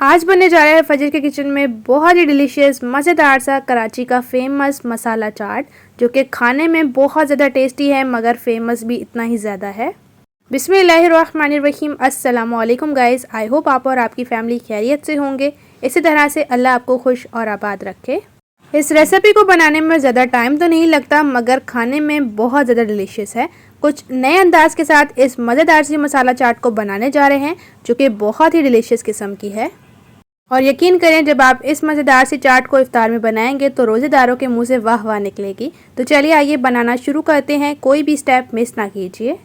आज बनने जा रहा है फजर के किचन में बहुत ही डिलीशियस मज़ेदार सा कराची का फेमस मसाला चाट, जो कि खाने में बहुत ज़्यादा टेस्टी है मगर फेमस भी इतना ही ज़्यादा है। बिस्मिल्लाहिर्रहमानिर्रहीम। अस्सलामु अलैकुम गाइस, आई होप आप और आपकी फैमिली खैरियत से होंगे। इसी तरह से अल्लाह आपको खुश और आबाद रखे। इस रेसिपी को बनाने में ज़्यादा टाइम तो नहीं लगता मगर खाने में बहुत ज़्यादा डिलीशियस है। कुछ नए अंदाज के साथ इस मज़ेदार सी मसाला चाट को बनाने जा रहे हैं जो कि बहुत ही डिलीशियस किस्म की है। और यकीन करें, जब आप इस मज़ेदार सी चाट को इफ्तार में बनाएंगे तो रोज़ेदारों के मुंह से वाह वाह निकलेगी। तो चलिए आइए बनाना शुरू करते हैं, कोई भी स्टेप मिस ना कीजिए।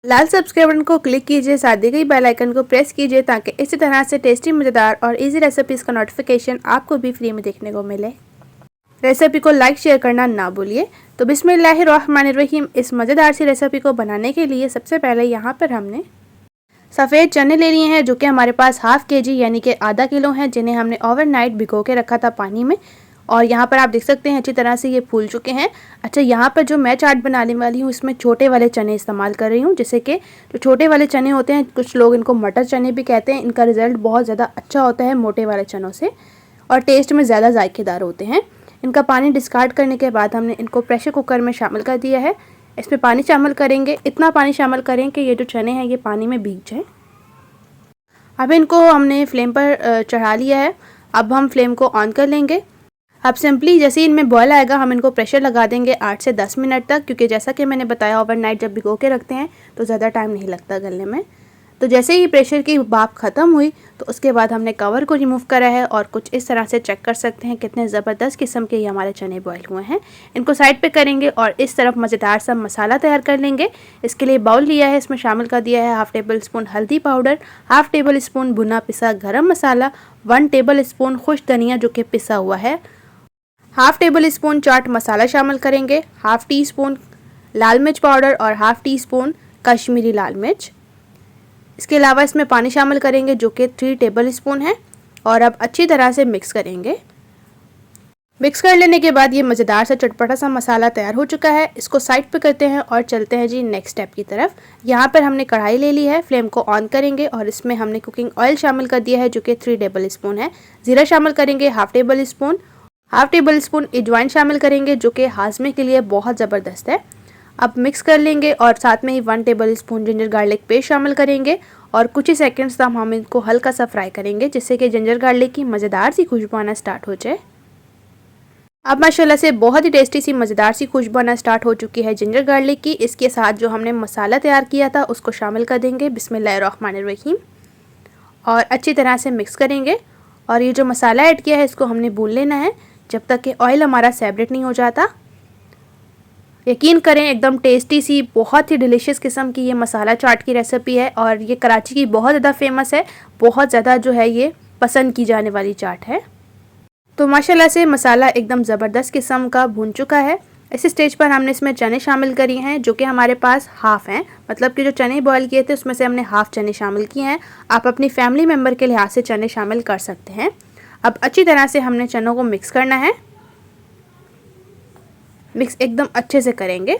लाल सब्सक्राइब बटन को क्लिक कीजिए, साथ दी गई बेल आइकन को प्रेस कीजिए ताकि इसी तरह से टेस्टी, मज़ेदार और इजी रेसिपीज़ का नोटिफिकेशन आपको भी फ्री में देखने को मिले। रेसिपी को लाइक शेयर करना ना भूलिए। तो बिस्मिल्लाहिर्रहमानिर्रहीम। इस मज़ेदार सी रेसिपी को बनाने के लिए सबसे पहले यहाँ पर हमने सफ़ेद चने ले लिए हैं जो कि हमारे पास हाफ़ केजी यानी कि आधा किलो हैं, जिन्हें हमने ओवरनाइट भिगो के रखा था पानी में। और यहाँ पर आप देख सकते हैं अच्छी तरह से ये फूल चुके हैं। अच्छा, यहाँ पर जो मैं चाट बनाने वाली हूँ इसमें छोटे वाले चने इस्तेमाल कर रही हूँ, जैसे कि जो छोटे वाले चने होते हैं, कुछ लोग इनको मटर चने भी कहते हैं। इनका रिज़ल्ट बहुत ज़्यादा अच्छा होता है मोटे वाले चनों से और टेस्ट में ज़्यादा जायकेदार होते हैं। इनका पानी डिस्कार्ड करने के बाद हमने इनको प्रेशर कुकर में शामिल कर दिया है। इसमें पानी शामिल करेंगे, इतना पानी शामिल करें कि ये जो चने हैं ये पानी में भीग जाएँ। अब इनको हमने फ्लेम पर चढ़ा लिया है। अब हम फ्लेम को ऑन कर लेंगे। अब सिंपली जैसे ही इनमें बॉयल आएगा हम इनको प्रेशर लगा देंगे 8 से 10 मिनट तक, क्योंकि जैसा कि मैंने बताया ओवरनाइट जब भिगो के रखते हैं तो ज़्यादा टाइम नहीं लगता गलने में। तो जैसे ही प्रेशर की भाप ख़त्म हुई तो उसके बाद हमने कवर को रिमूव करा है और कुछ इस तरह से चेक कर सकते हैं कितने ज़बरदस्त किस्म के ये हमारे चने बॉयल हुए हैं। इनको साइड पे करेंगे और इस तरफ मज़ेदार सा मसाला तैयार कर लेंगे। इसके लिए बाउल लिया है, इसमें शामिल कर दिया है हाफ़ टेबल स्पून हल्दी पाउडर, हाफ़ टेबल स्पून भुना पिसा गरम मसाला, 1 टेबल स्पून खुश धनिया जो कि पिसा हुआ है, half table spoon chaat masala शामिल करेंगे, हाफ़ टी स्पून लाल मिर्च पाउडर और हाफ़ टी स्पून कश्मीरी लाल मिर्च। इसके अलावा इसमें पानी शामिल करेंगे जो कि 3 टेबल स्पून है। और अब अच्छी तरह से मिक्स करेंगे। मिक्स कर लेने के बाद ये मज़ेदार सा चटपटा सा मसाला तैयार हो चुका है। इसको साइड पे करते हैं और चलते हैं जी नेक्स्ट स्टेप की तरफ। यहाँ पर हमने कढ़ाई ले ली है, फ्लेम को ऑन करेंगे और इसमें हमने कुकिंग ऑयल शामिल कर दिया है जो कि 3 टेबल स्पून है। ज़ीरा शामिल करेंगे half table spoon, half table spoon अजवाइन शामिल करेंगे जो कि हाजमे के लिए बहुत ज़बरदस्त है। अब मिक्स कर लेंगे और साथ में ही 1 table spoon ginger garlic paste शामिल करेंगे और कुछ ही सेकंड्स तक हम इनको हल्का सा फ्राई करेंगे जिससे कि जिंजर गार्लिक की मज़ेदार सी खुशबू आना स्टार्ट हो जाए। अब माशाल्लाह से बहुत ही टेस्टी सी मज़ेदार सी खुशबू आना स्टार्ट हो चुकी है जिंजर गार्लिक की। इसके साथ जो हमने मसाला तैयार किया था उसको शामिल कर देंगे बिस्मिल्लाहिर्रहमानिर्रहीम और अच्छी तरह से मिक्स करेंगे। और ये जो मसाला ऐड किया है इसको हमने भून लेना है जब तक कि ऑयल हमारा सेपरेट नहीं हो जाता। यकीन करें एकदम टेस्टी सी बहुत ही डिलीशियस किस्म की ये मसाला चाट की रेसिपी है और ये कराची की बहुत ज़्यादा फेमस है, बहुत ज़्यादा जो है ये पसंद की जाने वाली चाट है। तो माशाल्लाह से मसाला एकदम ज़बरदस्त किस्म का भून चुका है। इस स्टेज पर हमने इसमें चने शामिल किए हैं जो कि हमारे पास हाफ़ हैं, मतलब कि जो चने बॉयल किए थे उसमें से हमने हाफ़ चने शामिल किए हैं। आप अपनी फैमिली मेम्बर के लिहाज से चने शामिल कर सकते हैं। अब अच्छी तरह से हमने चनों को मिक्स करना है। मिक्स एकदम अच्छे से करेंगे।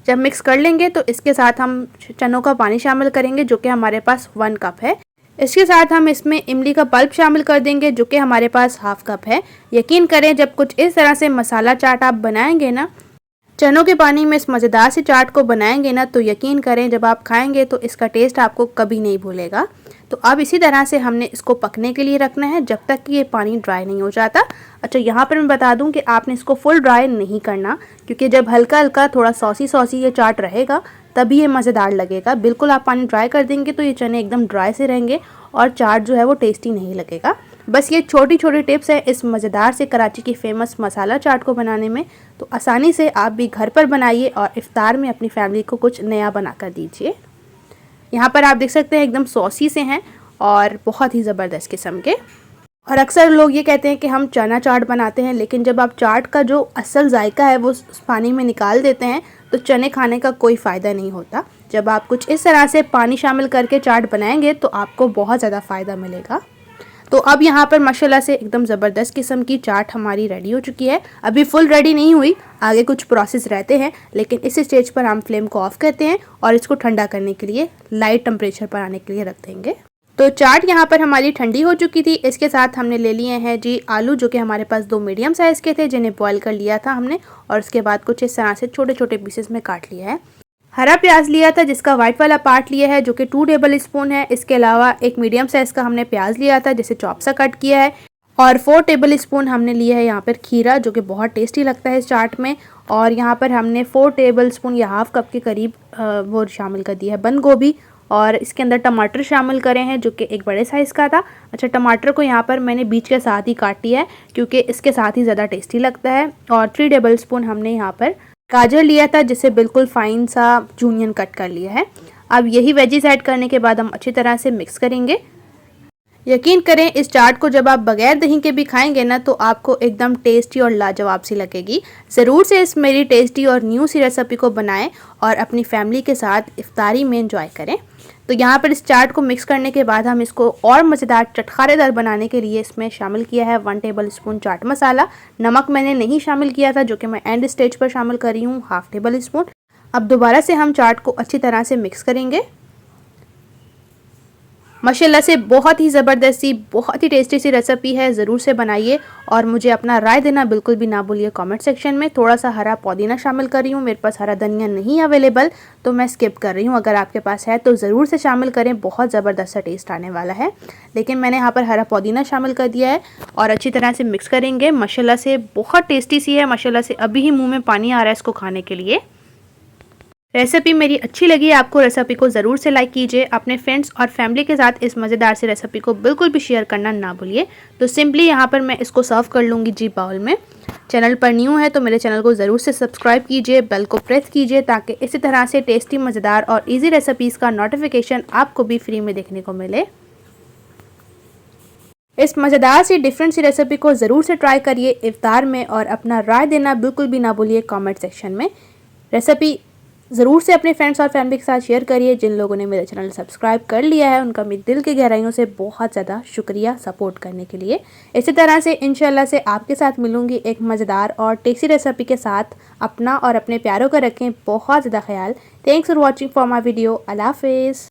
जब मिक्स कर लेंगे तो इसके साथ हम चनों का पानी शामिल करेंगे जो कि हमारे पास 1 कप है। इसके साथ हम इसमें इमली का पल्प शामिल कर देंगे जो कि हमारे पास हाफ़ कप है। यकीन करें, जब कुछ इस तरह से मसाला चाट आप बनाएंगे ना, चनों के पानी में इस मज़ेदार सी चाट को बनाएंगे ना, तो यकीन करें जब आप खाएंगे तो इसका टेस्ट आपको कभी नहीं भूलेगा। तो अब इसी तरह से हमने इसको पकने के लिए रखना है जब तक कि ये पानी ड्राई नहीं हो जाता। अच्छा, यहाँ पर मैं बता दूं कि आपने इसको फुल ड्राई नहीं करना, क्योंकि जब हल्का हल्का थोड़ा सॉसी सॉसी ये चाट रहेगा तभी ये मज़ेदार लगेगा। बिल्कुल आप पानी ड्राई कर देंगे तो ये चने एकदम ड्राई से रहेंगे और चाट जो है वो टेस्टी नहीं लगेगा। बस ये छोटी छोटी टिप्स है इस मज़ेदार से कराची की फ़ेमस मसाला चाट को बनाने में। तो आसानी से आप भी घर पर बनाइए और इफ्तार में अपनी फैमिली को कुछ नया बना कर दीजिए। यहाँ पर आप देख सकते हैं एकदम सॉसी से हैं और बहुत ही ज़बरदस्त किस्म के। और अक्सर लोग ये कहते हैं कि हम चना चाट बनाते हैं, लेकिन जब आप चाट का जो असल जायका है वो उस पानी में निकाल देते हैं तो चने खाने का कोई फ़ायदा नहीं होता। जब आप कुछ इस तरह से पानी शामिल करके चाट बनाएंगे तो आपको बहुत ज़्यादा फ़ायदा मिलेगा। तो अब यहाँ पर माशाल्लाह से एकदम ज़बरदस्त किस्म की चाट हमारी रेडी हो चुकी है। अभी फुल रेडी नहीं हुई, आगे कुछ प्रोसेस रहते हैं, लेकिन इस स्टेज पर हम फ्लेम को ऑफ़ करते हैं और इसको ठंडा करने के लिए लाइट टेम्परेचर पर आने के लिए रख देंगे। तो चाट यहाँ पर हमारी ठंडी हो चुकी थी। इसके साथ हमने ले लिए हैं जी आलू, जो कि हमारे पास 2 मीडियम साइज़ के थे, जिन्हें बॉईल कर लिया था हमने और उसके बाद कुछ इस तरह से छोटे छोटे पीसेस में काट लिया है। हरा प्याज लिया था जिसका वाइट वाला पार्ट लिया है, जो कि 2 टेबल स्पून है। इसके अलावा एक मीडियम साइज़ का हमने प्याज लिया था जिसे चॉप सा कट किया है और 4 टेबल स्पून हमने लिया है यहाँ पर खीरा, जो कि बहुत टेस्टी लगता है इस चाट में। और यहाँ पर हमने 4 टेबल स्पून या हाफ कप के करीब वो शामिल कर दिया है बंद गोभी, और इसके अंदर टमाटर शामिल करे हैं जो कि एक बड़े साइज़ का था। अच्छा, टमाटर को यहाँ पर मैंने बीच के साथ ही काट लिया है क्योंकि इसके साथ ही ज़्यादा टेस्टी लगता है। और 3 टेबल स्पून हमने यहाँ पर गाजर लिया था जिसे बिल्कुल फाइन सा जूनियन कट कर लिया है। अब यही वेजीज ऐड करने के बाद हम अच्छी तरह से मिक्स करेंगे। यकीन करें, इस चाट को जब आप बगैर दही के भी खाएंगे ना तो आपको एकदम टेस्टी और लाजवाब सी लगेगी। ज़रूर से इस मेरी टेस्टी और न्यू सी रेसिपी को बनाएं और अपनी फैमिली के साथ इफ्तारी में एंजॉय करें। तो यहाँ पर इस चाट को मिक्स करने के बाद हम इसको और मज़ेदार चटखारेदार बनाने के लिए इसमें शामिल किया है 1 टेबल स्पून चाट मसाला। नमक मैंने नहीं शामिल किया था, जो कि मैं एंड स्टेज पर शामिल कर रही हूँ, हाफ टेबल स्पून। अब दोबारा से हम चाट को अच्छी तरह से मिक्स करेंगे। माशाल्लाह से बहुत ही ज़बरदस्त सी, बहुत ही टेस्टी सी रेसिपी है। ज़रूर से बनाइए और मुझे अपना राय देना बिल्कुल भी ना भूलिए कमेंट सेक्शन में। थोड़ा सा हरा पुदीना शामिल कर रही हूँ, मेरे पास हरा धनिया नहीं अवेलेबल तो मैं स्किप कर रही हूँ। अगर आपके पास है तो ज़रूर से शामिल करें, बहुत ज़बरदस्त सा टेस्ट आने वाला है। लेकिन मैंने यहाँ पर हरा पुदीना शामिल कर दिया है और अच्छी तरह से मिक्स करेंगे। माशाल्लाह से बहुत टेस्टी सी है, माशाल्लाह से अभी ही मुँह में पानी आ रहा है इसको खाने के लिए। रेसिपी मेरी अच्छी लगी आपको, रेसिपी को ज़रूर से लाइक कीजिए। अपने फ्रेंड्स और फैमिली के साथ इस मज़ेदार सी रेसिपी को बिल्कुल भी शेयर करना ना भूलिए। तो सिंपली यहाँ पर मैं इसको सर्व कर लूँगी जी बाउल में। चैनल पर न्यू है तो मेरे चैनल को ज़रूर से सब्सक्राइब कीजिए, बेल को प्रेस कीजिए ताकि इसी तरह से टेस्टी, मज़ेदार और ईजी रेसिपीज़ का नोटिफिकेशन आपको भी फ्री में देखने को मिले। इस मज़ेदार सी डिफरेंट सी रेसिपी को ज़रूर से ट्राई करिए इफ्तार में और अपना राय देना बिल्कुल भी ना भूलिए कमेंट सेक्शन में। रेसिपी ज़रूर से अपने फ्रेंड्स और फैमिली के साथ शेयर करिए। जिन लोगों ने मेरे चैनल सब्सक्राइब कर लिया है उनका मेरे दिल की गहराइयों से बहुत ज़्यादा शुक्रिया सपोर्ट करने के लिए। इसी तरह से इंशाल्लाह से आपके साथ मिलूँगी एक मज़ेदार और टेस्टी रेसिपी के साथ। अपना और अपने प्यारों का रखें बहुत ज़्यादा ख्याल। Thanks for watching for my video. अल्लाह हाफिज़।